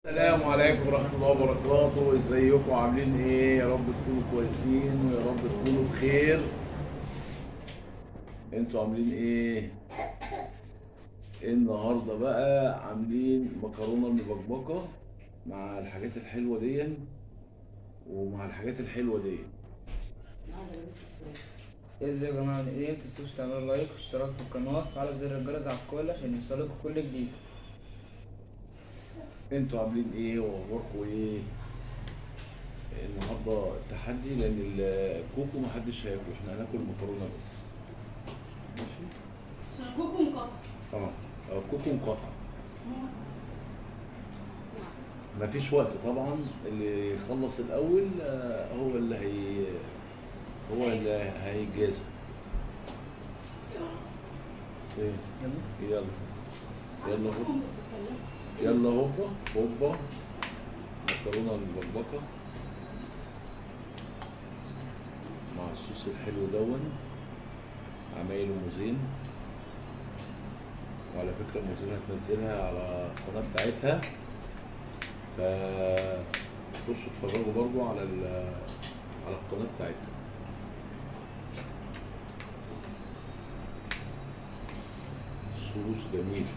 السلام عليكم ورحمة الله وبركاته، ازيكم عاملين ايه؟ يا رب تكونوا كويسين ويا رب تكونوا بخير. انتوا عاملين ايه؟ النهارده بقى عاملين مكرونة المبكبكة مع الحاجات الحلوة دي ومع الحاجات الحلوة دي. ازيكم يا جماعه، عاملين ايه؟ متنسوش تعملوا لايك واشتراك في القناه وفعلوا زر الجرس على الكل عشان يوصلكوا كل جديد. انتوا عاملين ايه واخباركم ايه؟ النهارده التحدي لان الكوكو محدش هياكل، احنا هناكل مكرونة بس. ماشي؟ عشان الكوكو مقطع. طبعا الكوكو مقاطعة. مفيش وقت طبعا، اللي يخلص الاول هو اللي هيجازف. ايه يلا يلا هوبا يلا هوبا هوبا مكرونه المبكبكه مع الصوص الحلو عمايل موزين. وعلى فكره موزين هتنزلها على القناه بتاعتها، فخشوا اتفرجوا برضو على القناه بتاعتها. صوص جميل.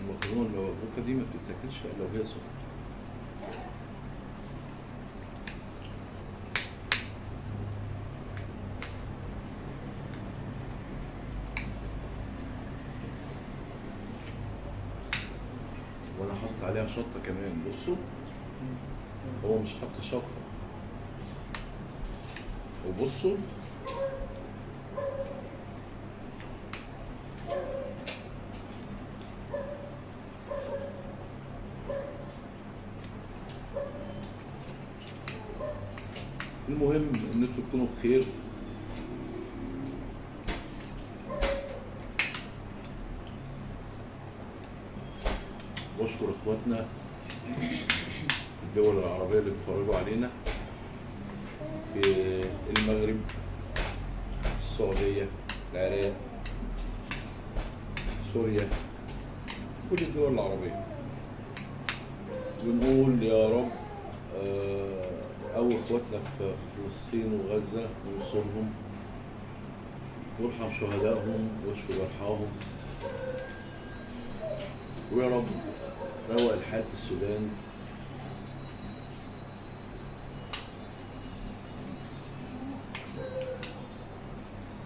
المكرونه المبكبكه دي ما بتتاكلش الا وهي سخنه. وانا حاطط عليها شطه كمان. بصوا هو مش حاطط شطه، وبصوا المهم ان انتوا تكونوا بخير. واشكر اخواتنا الدول العربيه اللي بيتفرجوا علينا في المغرب، السعوديه، العراق، سوريا، كل الدول العربيه. بنقول يا رب او اخواتنا في فلسطين وغزه وينصرهم ويرحم شهدائهم ويشفي جرحاهم، ويا رب روق الحال في السودان،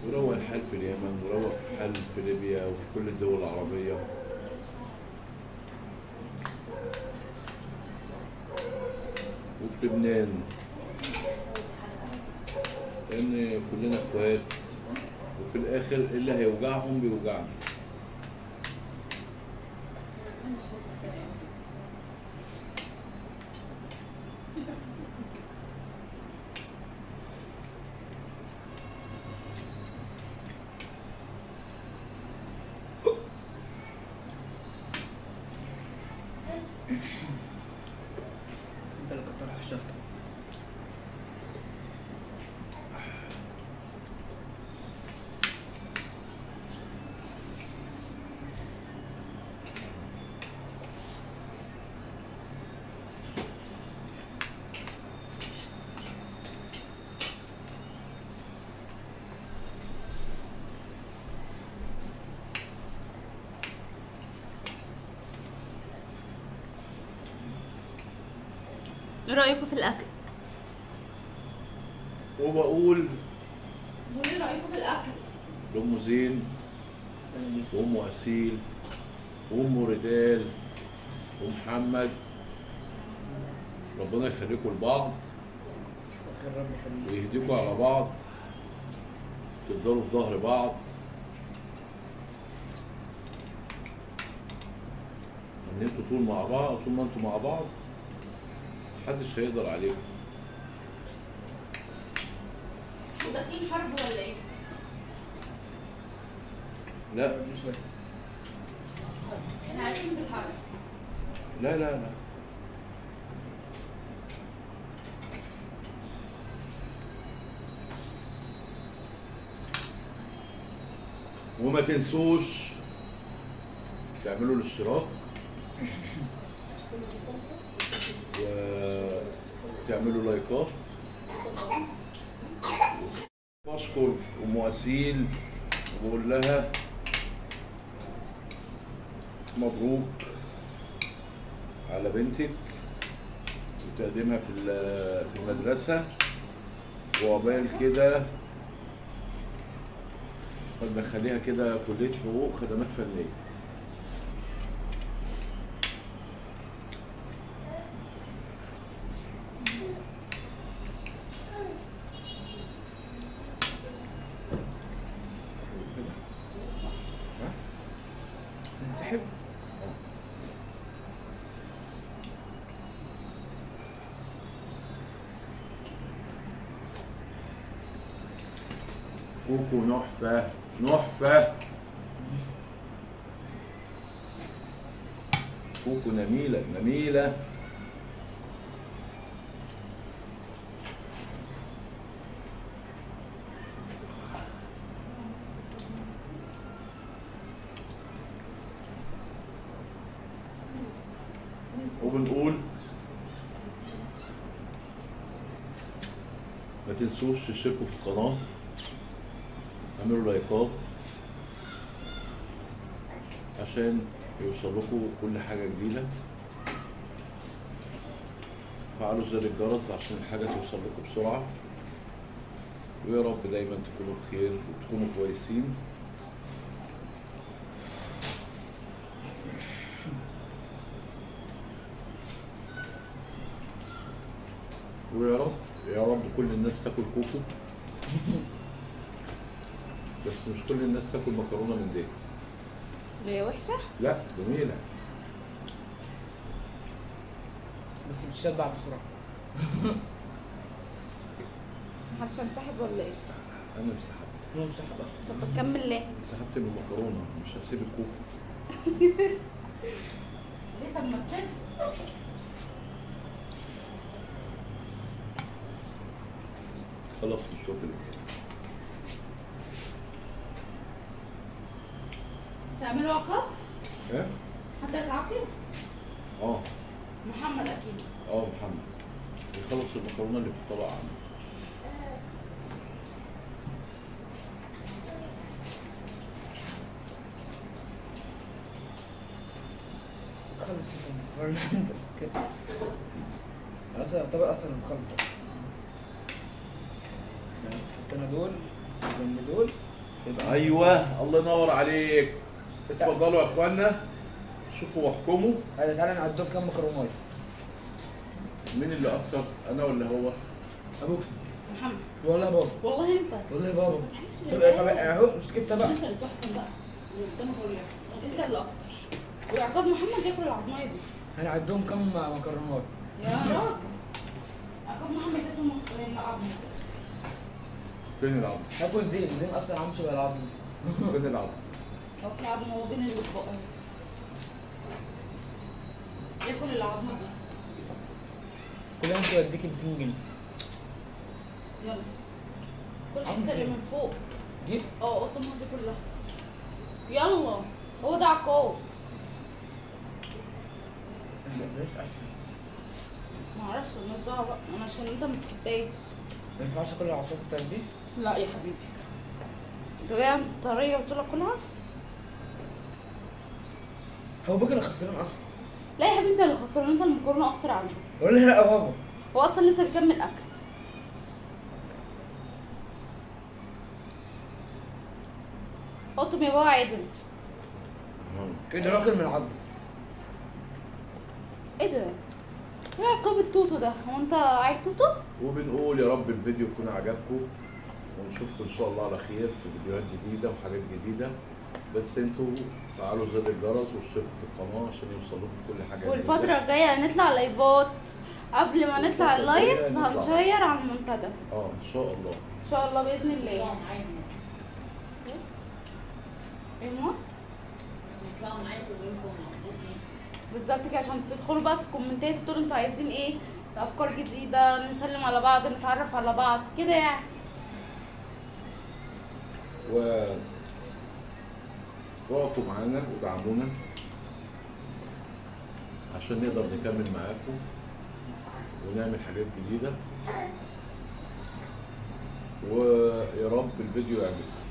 وروق الحال في اليمن، وروق الحال في ليبيا وفي كل الدول العربيه. وفي لبنان، لان كلنا اخوات، وفي الاخر اللي هيوجعهم بيوجعنا. انت اللي كترت في الشطه. ايه رأيكم في الأكل؟ وبقول ايه رأيكم في الأكل؟ لأم زين وأم أسيل وأم ريتال ومحمد، ربنا يخليكم لبعض اخر رب حبيبي. ويهديكوا على بعض، تفضلوا في ظهر بعض، ان انتوا طول مع بعض. طول ما انتوا مع بعض محدش هيقدر عليكم. داخلين حرب ولا ايه؟ لا دي شويه. احنا عايشين في الحرب. لا لا لا وما تنسوش تعملوا الاشتراك وتعملوا لايكات. بشكر ام وسيل وبقول لها مبروك على بنتك وتقديمها في المدرسة، وعقبال كده ندخليها كده كلية حقوق خدمات فنية. تنسحب. كوكو نحفة نحفة، كوكو نميلة نميلة. وبنقول ما تنسوش تشتركوا في القناة، اعملوا لايكات عشان يوصلكوا كل حاجة جديدة. فعلوا زر الجرس عشان الحاجة توصل لكم بسرعة. ويا رب دايما تكونوا بخير وتكونوا كويسين. ويا رب يا رب كل الناس تاكل كوكو، بس مش كل الناس تاكل مكرونه من دي. هي وحشة؟ لا جميله. بس بتشبع بسرعة. محدش هنسحب ولا ايه؟ انا انسحبت. هو مش هحبها. طب بتكمل ليه؟ انسحبت من المكرونه، مش هسيب الكوكو. ليه طب ما تسيب؟ خلاص الشوط اللي تعملوا عقاب؟ ايه؟ حد يتعاقب؟ اه محمد اكيد. محمد يخلص المكرونه اللي في الطبق عنده. خلص انت كده. اصلا الطبق اصلا مخلص. حطينا دول جنب دول يبقى ايوه الله ينور عليك. اتفضلوا يا اخوانا شوفوا واحكموا. هذا تعالى نعدهم كام مكرونات. مين اللي اكتر، انا ولا هو؟ ابوك. محمد. والله بابا. والله انت. والله بابا. ما تحلفش طب بالله. طب اهو مش كده بقى. انت اللي تحكم بقى. اللي قدامك هو اللي يحكم. انت اللي اكتر. وعقاب محمد ياكل العظمايه دي. هنعدهم كام مكرونات. يا راجل. عقاب محمد ياكل العظمه. فين العظم؟ هاكل زين اصلا عامل شبه العظم. فين العظم؟ هو في العظمه هو بين الاطباق. ياكل العظمه دي. كلها ممكن اديك 200 جنيه. يلا. كل الحته اللي من فوق. دي؟ قطمها دي كلها. يلا. هو ده عقاب. بلاش احسن. معرفش مالناش دعوه بقى، انا عشان انت متحبهاش. ما ينفعش اكل العصاير بتاعت دي؟ لا يا حبيبي. انت جاي عند الطريه وقلت لك كلها؟ هو باكل الخسران اصلا. لا يا حبيبي انت اللي خسران، انت المكرونه اكتر عنده. ولا لا يا بابا. هو اصلا لسه بيكمل اكل. قطم يا بابا عدل. كده راكل من العظم. ايه ده؟ ايه عقاب التوتو ده؟ هو انت عايز توتو؟ وبنقول يا رب الفيديو يكون عجبكم، ونشوفكم ان شاء الله على خير في فيديوهات جديده وحاجات جديده. بس انتوا فعلوا زر الجرس واشتركوا في القناه عشان يوصلكم كل حاجه. والفتره الجايه هنطلع لايفات. قبل ما نطلع اللايف هنشير على المنتدى. ان شاء الله. ان شاء الله باذن الله. ايه ما؟ يطلعوا معايا تقولوا لكم عاوزين ايه. بالظبط كده، عشان تدخلوا بقى في الكومنتات تقولوا انتوا عايزين ايه، افكار جديده، نسلم على بعض، نتعرف على بعض كده يعني. و... وبنقول ان شاء الله باذن الله نعمل فيديوهات جديده، وحاجات جديده. بس انتوا فعلوا زر الجرس واشتركوا في القناه عشان يوصلكم كل حاجه. ان شاء الله باذن الله. ان شاء الله. وقفوا معانا ودعمونا عشان نقدر نكمل معاكم ونعمل حاجات جديدة، ويا رب الفيديو يعجبكم،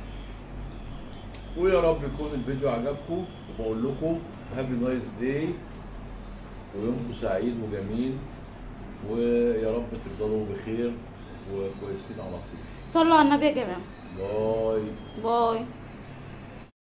ويا رب يكون الفيديو عجبكم، وبقول لكم هابي نايس داي ويومكم سعيد وجميل، ويا رب تفضلوا بخير وكويسين على طول. صلوا على النبي يا جماعه. باي. باي.